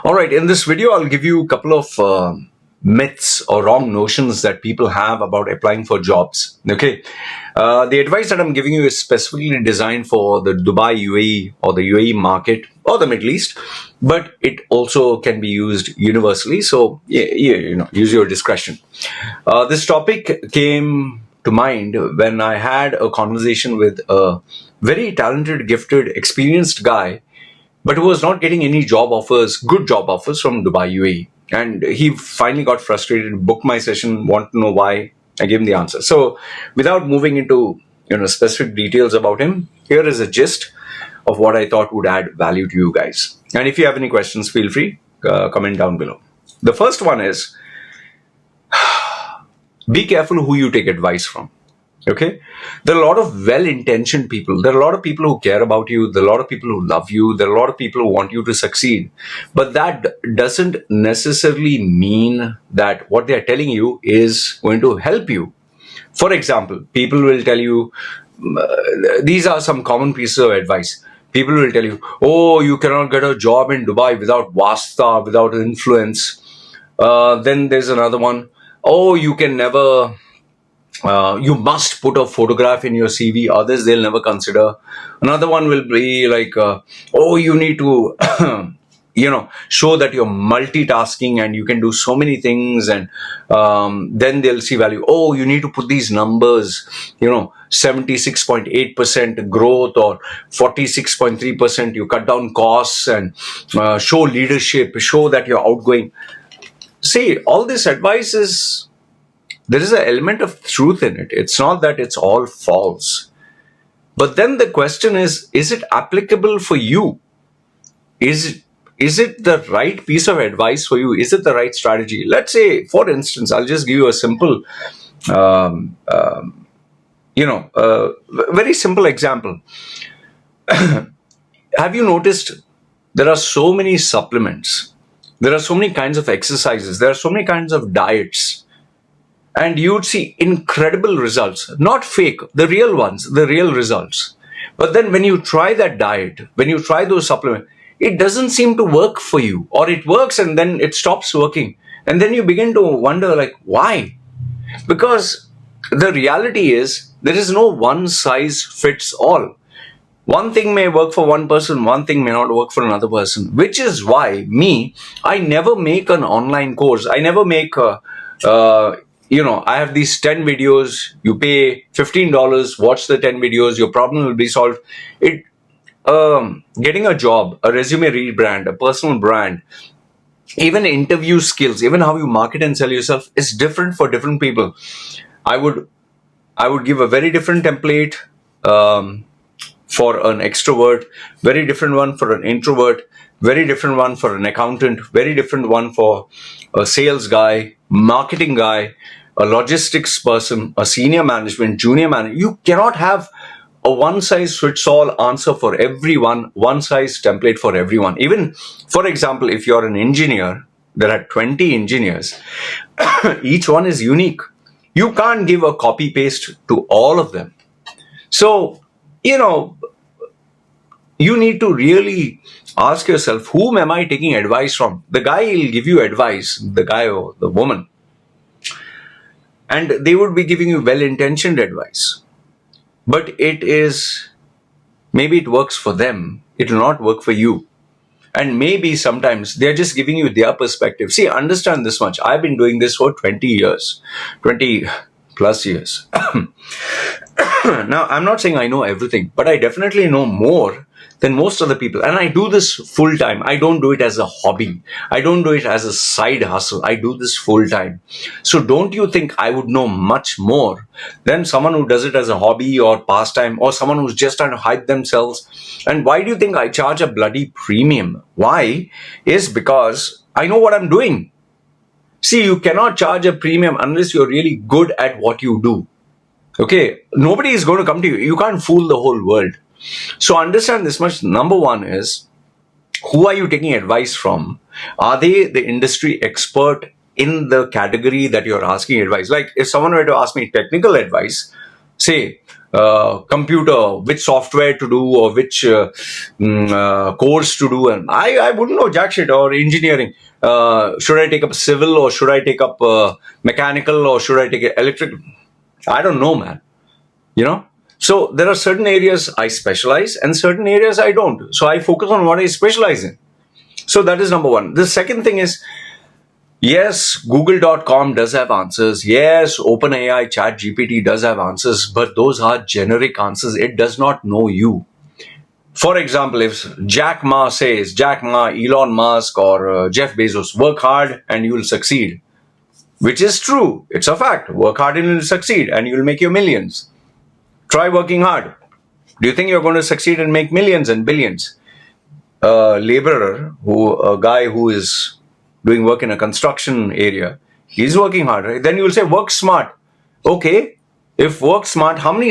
All right, in this video, I'll give you a couple of myths or wrong notions that people have about applying for jobs. Okay, the advice that I'm giving you is specifically designed for the Dubai UAE or the UAE market or the Middle East, but it also can be used universally. So, use your discretion. This topic came to mind when I had a conversation with a very talented, gifted, experienced guy, but who was not getting any job offers, good job offers from Dubai UAE. And he finally got frustrated, booked my session, want to know why. I gave him the answer. So without moving into specific details about him, here is a gist of what I thought would add value to you guys. And if you have any questions, feel free, comment down below. The first one is, be careful who you take advice from. Okay, there are a lot of well-intentioned people. There are a lot of people who care about you. There are a lot of people who love you. There are a lot of people who want you to succeed. But that doesn't necessarily mean that what they are telling you is going to help you. For example, people will tell you, these are some common pieces of advice. People will tell you, oh, you cannot get a job in Dubai without wasta, without influence. Then there's another one. Oh, you can never... you must put a photograph in your CV, others they'll never consider. Another one will be like, oh, you need to, show that you're multitasking and you can do so many things, and then they'll see value. Oh, you need to put these numbers, 76.8% growth or 46.3%, you cut down costs and show leadership, show that you're outgoing. See, all this advice is... there is an element of truth in it. It's not that it's all false. But then the question is it applicable for you? Is it the right piece of advice for you? Is it the right strategy? Let's say, for instance, I'll just give you a simple, very simple example. Have you noticed there are so many supplements? There are so many kinds of exercises. There are so many kinds of diets. And you'd see incredible results, not fake, the real ones, the real results. But then when you try that diet, when you try those supplements, it doesn't seem to work for you, or it works and then it stops working. And then you begin to wonder, like, why? Because the reality is there is no one size fits all. One thing may work for one person, one thing may not work for another person, which is why I never make an online course. I never make I have these 10 videos, you pay $15, watch the 10 videos, your problem will be solved. Getting a job, a resume rebrand, a personal brand, even interview skills, even how you market and sell yourself is different for different people. I would give a very different template for an extrovert, very different one for an introvert, very different one for an accountant, very different one for a sales guy, marketing guy, a logistics person, a senior management, junior manager. You cannot have a one-size-fits-all answer for everyone, one-size template for everyone. Even, for example, if you're an engineer, there are 20 engineers. Each one is unique. You can't give a copy-paste to all of them. So, you need to really ask yourself, whom am I taking advice from? The guy will give you advice, the guy or the woman. And they would be giving you well-intentioned advice. But maybe it works for them. It will not work for you. And maybe sometimes they're just giving you their perspective. See, understand this much. I've been doing this for 20 years, 20 plus years. Now, I'm not saying I know everything, but I definitely know more than most other people. And I do this full time. I don't do it as a hobby. I don't do it as a side hustle. I do this full time. So don't you think I would know much more than someone who does it as a hobby or pastime, or someone who's just trying to hype themselves? And why do you think I charge a bloody premium? Why? Is because I know what I'm doing. See, you cannot charge a premium unless you're really good at what you do. Okay, nobody is going to come to you. You can't fool the whole world. So understand this much. Number one is, who are you taking advice from? Are they the industry expert in the category that you're asking advice? Like if someone were to ask me technical advice, say, computer, which software to do or which course to do, and I wouldn't know jack shit. Or engineering, should I take up civil or should I take up mechanical or should I take electric? I don't know, man. So there are certain areas I specialize and certain areas I don't. So I focus on what I specialize in. So that is number one. The second thing is, yes, Google.com does have answers. Yes, OpenAI, ChatGPT does have answers, but those are generic answers. It does not know you. For example, if Jack Ma says, Elon Musk, or Jeff Bezos, work hard and you will succeed, which is true. It's a fact. Work hard and you will succeed and you will make your millions. Try working hard. Do you think you're going to succeed and make millions and billions? A laborer, a guy who is doing work in a construction area, he's working hard, right? Then you will say, work smart. Okay, if work smart, how many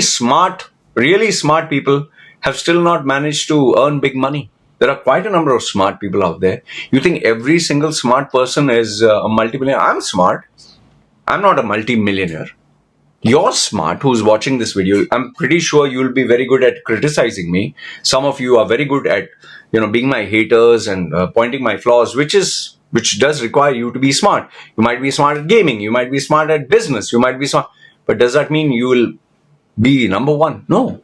really smart people have still not managed to earn big money? There are quite a number of smart people out there. You think every single smart person is a multimillionaire? I'm smart. I'm not a multimillionaire. You're smart who's watching this video. I'm pretty sure you'll be very good at criticizing me. Some of you are very good at, being my haters and pointing my flaws, which does require you to be smart. You might be smart at gaming. You might be smart at business. You might be smart. But does that mean you will be number one? No.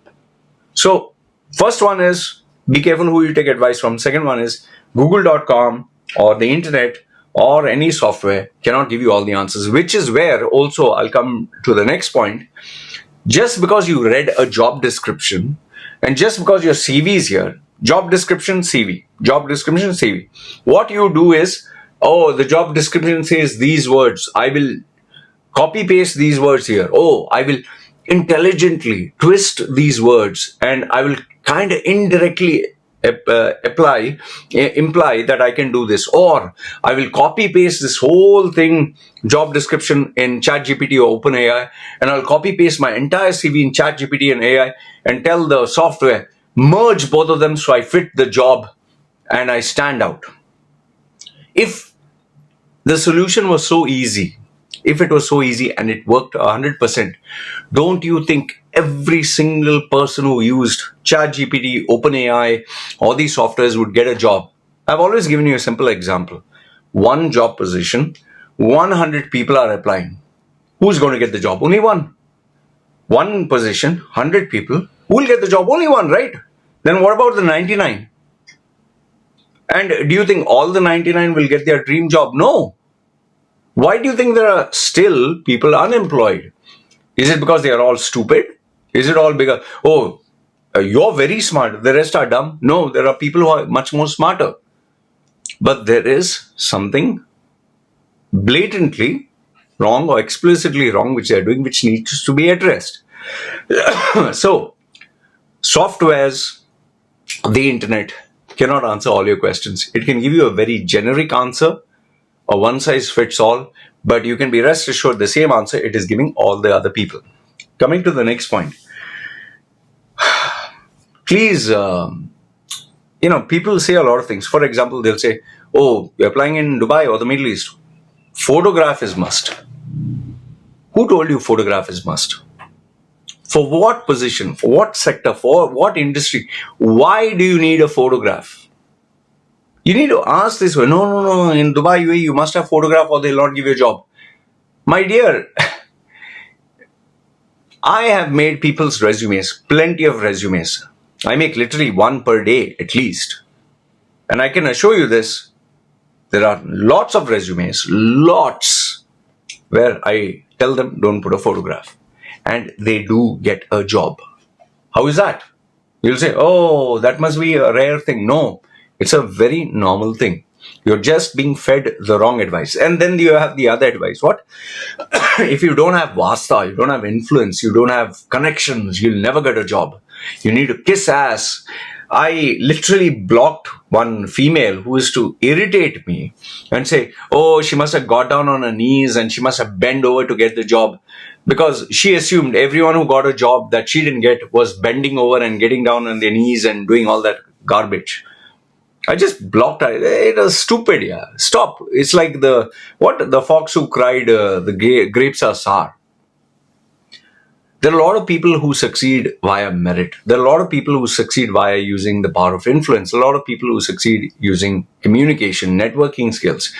So first one is, be careful who you take advice from. Second one is, Google.com or the internet or any software cannot give you all the answers, which is where also I'll come to the next point. Just because you read a job description and just because your CV is here, job description, CV, what you do is, the job description says these words, I will copy paste these words here. I will intelligently twist these words and I will kind of indirectly imply that I can do this, or I will copy paste this whole thing, job description, in ChatGPT or OpenAI, and I'll copy paste my entire CV in ChatGPT and AI and tell the software, merge both of them so I fit the job and I stand out. If the solution was so easy, if it was so easy and it worked 100%, don't you think every single person who used ChatGPT, OpenAI, all these softwares would get a job? I've always given you a simple example. One job position, 100 people are applying. Who's going to get the job? Only one. One position, 100 people. Who will get the job? Only one, right? Then what about the 99? And do you think all the 99 will get their dream job? No. Why do you think there are still people unemployed? Is it because they are all stupid? Is it all because, you're very smart, the rest are dumb? No, there are people who are much more smarter. But there is something blatantly wrong or explicitly wrong which they're doing, which needs to be addressed. So, softwares, the internet cannot answer all your questions. It can give you a very generic answer, a one-size-fits-all, but you can be rest assured the same answer it is giving all the other people. Coming to the next point. Please, people say a lot of things. For example, they'll say, you're applying in Dubai or the Middle East. Photograph is must. Who told you photograph is must? For what position? For what sector? For what industry? Why do you need a photograph? You need to ask this way. No. In Dubai, UAE, you must have photograph or they'll not give you a job. My dear, I have made people's resumes, plenty of resumes. I make literally one per day at least. And I can assure you this, there are lots of resumes, where I tell them don't put a photograph. And they do get a job. How is that? You'll say, that must be a rare thing. No, it's a very normal thing. You're just being fed the wrong advice. And then you have the other advice. What? If you don't have vasta, you don't have influence, you don't have connections, you'll never get a job. You need to kiss ass. I literally blocked one female who used to irritate me and say, she must have got down on her knees and she must have bent over to get the job, because she assumed everyone who got a job that she didn't get was bending over and getting down on their knees and doing all that garbage. I just blocked her. It was stupid, yeah. Stop. It's like the fox who cried, the grapes are sour. There are a lot of people who succeed via merit. There are a lot of people who succeed via using the power of influence. A lot of people who succeed using communication, networking skills.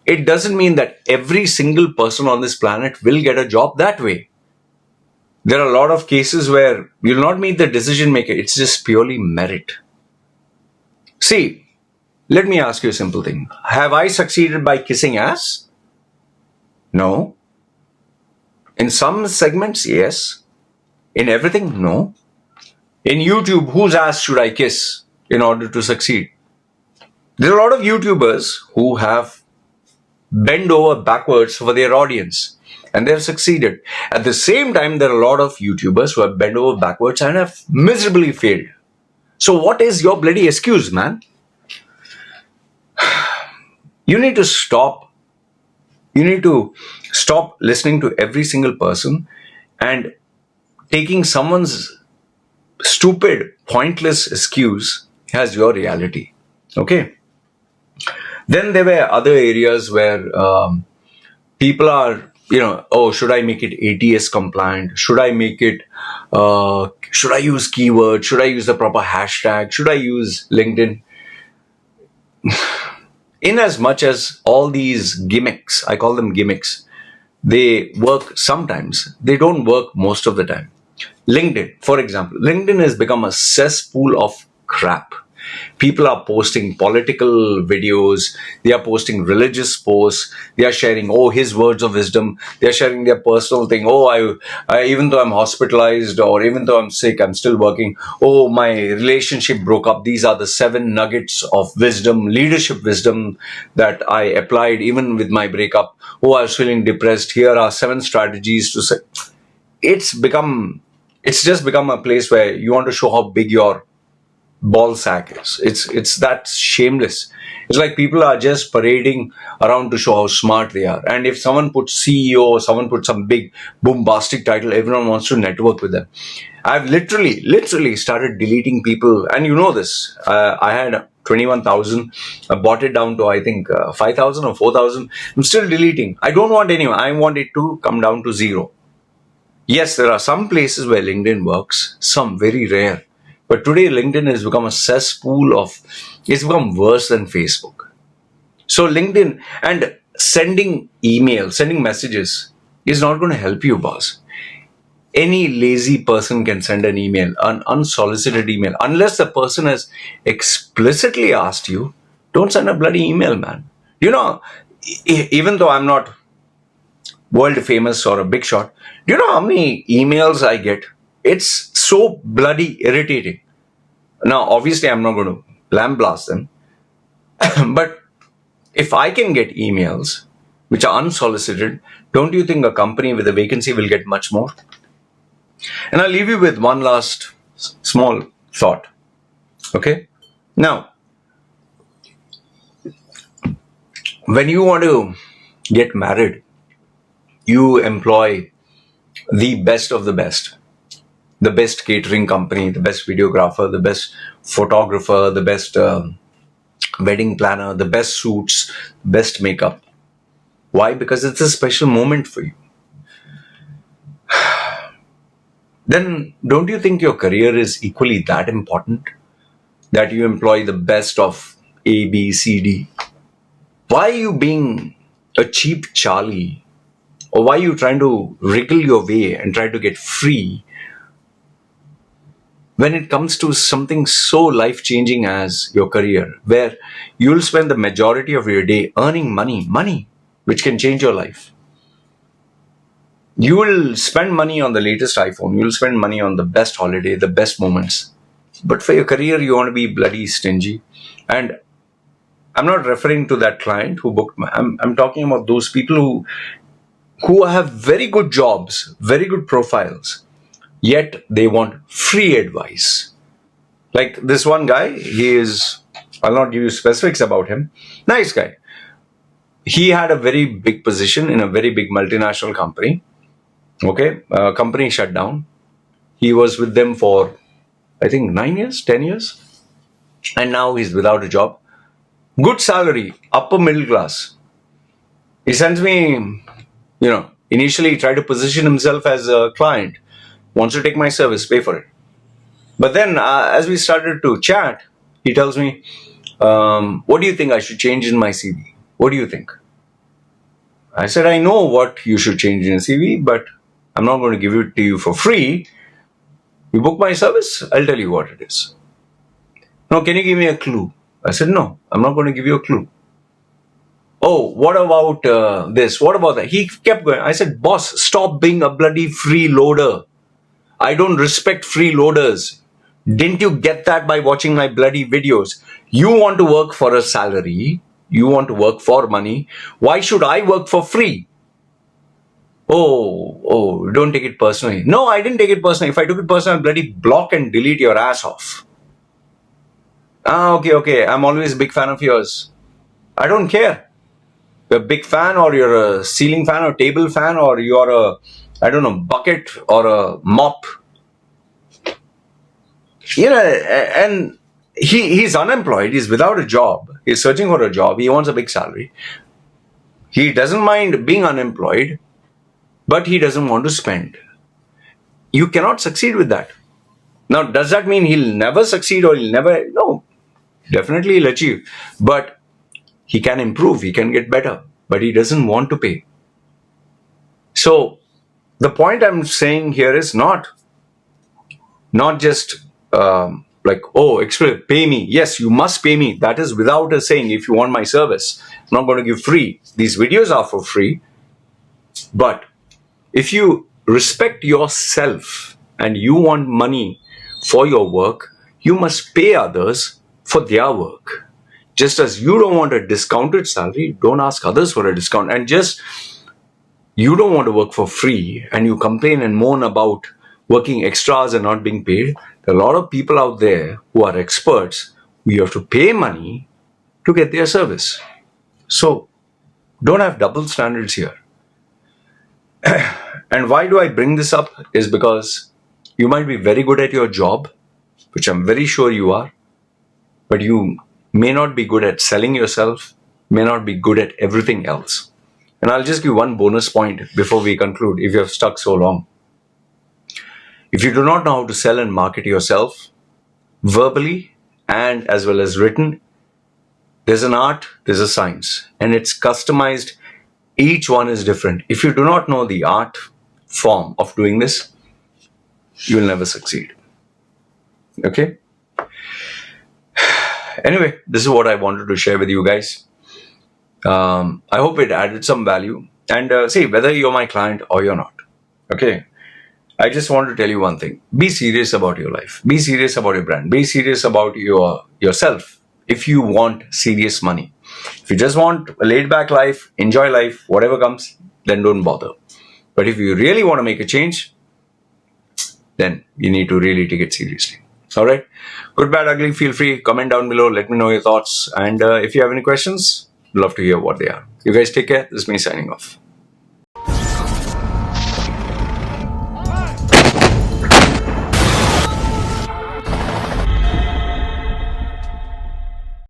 It doesn't mean that every single person on this planet will get a job that way. There are a lot of cases where you'll not meet the decision maker. It's just purely merit. See, let me ask you a simple thing. Have I succeeded by kissing ass? No. In some segments, yes. In everything, no. In YouTube, whose ass should I kiss in order to succeed? There are a lot of YouTubers who have bent over backwards for their audience and they have succeeded. At the same time, there are a lot of YouTubers who have bent over backwards and have miserably failed. So what is your bloody excuse, man? You need to stop. You need to stop listening to every single person and taking someone's stupid, pointless excuse as your reality. Okay? Then there were other areas where people are, oh, should I make it ATS compliant? Should I make it, should I use keywords? Should I use the proper hashtag? Should I use LinkedIn? In as much as all these gimmicks, I call them gimmicks, they work sometimes, they don't work most of the time. LinkedIn, for example, LinkedIn has become a cesspool of crap. People are posting political videos, they are posting religious posts, they are sharing, his words of wisdom, they are sharing their personal thing. I even though I'm hospitalized or even though I'm sick, I'm still working. My relationship broke up. These are the 7 nuggets of wisdom, leadership wisdom that I applied even with my breakup. I was feeling depressed. Here are 7 strategies to say. It's just become a place where you want to show how big your ball sack is. It's that shameless. It's like people are just parading around to show how smart they are. And if someone puts CEO or someone puts some big bombastic title, everyone wants to network with them. I've literally started deleting people. And you know this. I had 21,000. I bought it down to, I think, 5,000 or 4,000. I'm still deleting. I don't want anyone. I want it to come down to 0. Yes, there are some places where LinkedIn works, some very rare. But today, LinkedIn has become a cesspool it's become worse than Facebook. So LinkedIn and sending emails, sending messages is not going to help you, boss. Any lazy person can send an email, an unsolicited email. Unless the person has explicitly asked you, don't send a bloody email, man. Even though I'm not world famous or a big shot, do you know how many emails I get? It's so bloody irritating. Now, obviously, I'm not going to lambaste them. But if I can get emails which are unsolicited, don't you think a company with a vacancy will get much more? And I'll leave you with one last small thought. Okay? Now, when you want to get married, you employ the best of the best. The best catering company, the best videographer, the best photographer, the best wedding planner, the best suits, best makeup. Why? Because it's a special moment for you. Then don't you think your career is equally that important? That you employ the best of A, B, C, D? Why are you being a cheap Charlie? Or why are you trying to wriggle your way and try to get free when it comes to something so life-changing as your career, where you'll spend the majority of your day earning money, which can change your life? You will spend money on the latest iPhone, you'll spend money on the best holiday, the best moments. But for your career, you want to be bloody stingy. And I'm not referring to that client who booked I'm talking about those people who have very good jobs, very good profiles, yet they want free advice. Like this one guy, I'll not give you specifics about him. Nice guy. He had a very big position in a very big multinational company. Okay. Company shut down. He was with them for, I think, 9 years, 10 years. And now he's without a job. Good salary, upper middle class. He sends me, initially he tried to position himself as a client. wants to take my service, pay for it. But then, as we started to chat, he tells me, what do you think I should change in my CV? What do you think? I said, I know what you should change in a CV, but I'm not going to give it to you for free. You book my service, I'll tell you what it is. No, can you give me a clue? I said, no, I'm not going to give you a clue. Oh, what about this? What about that? He kept going. I said, boss, stop being a bloody freeloader. I don't respect freeloaders. Didn't you get that by watching my bloody videos? You want to work for a salary. You want to work for money. Why should I work for free? Oh, don't take it personally. No, I didn't take it personally. If I took it personally, I'll bloody block and delete your ass off. Okay. I'm always a big fan of yours. I don't care. You're a big fan, or you're a ceiling fan, or table fan, or you're a, I don't know, bucket or a mop. And he's unemployed. He's without a job. He's searching for a job. He wants a big salary. He doesn't mind being unemployed, but he doesn't want to spend. You cannot succeed with that. Now, does that mean he'll never succeed or he'll never? No, definitely he'll achieve. But he can improve. He can get better. But he doesn't want to pay. So, the point I'm saying here is not just like, pay me. Yes, you must pay me. That is without a saying, if you want my service. I'm not going to give free. These videos are for free. But if you respect yourself and you want money for your work, you must pay others for their work. Just as you don't want a discounted salary, don't ask others for a discount. And just you don't want to work for free and you complain and moan about working extra hours and not being paid. There are a lot of people out there who are experts who you have to pay money to get their service. So don't have double standards here. And why do I bring this up is because you might be very good at your job, which I'm very sure you are, but you may not be good at selling yourself, may not be good at everything else. And I'll just give one bonus point before we conclude if you have stuck so long. If you do not know how to sell and market yourself, verbally and as well as written, there's an art, there's a science, and it's customized. Each one is different. If you do not know the art form of doing this, you will never succeed. Okay? Anyway, this is what I wanted to share with you guys. I hope it added some value. And see, whether you're my client or you're not, okay? I just want to tell you one thing. Be serious about your life. Be serious about your brand. Be serious about yourself if you want serious money. If you just want a laid-back life, enjoy life, whatever comes, then don't bother. But if you really want to make a change, then you need to really take it seriously. All right? Good, bad, ugly, feel free. Comment down below. Let me know your thoughts. And if you have any questions, I'd love to hear what they are. You guys take care. This is me signing off.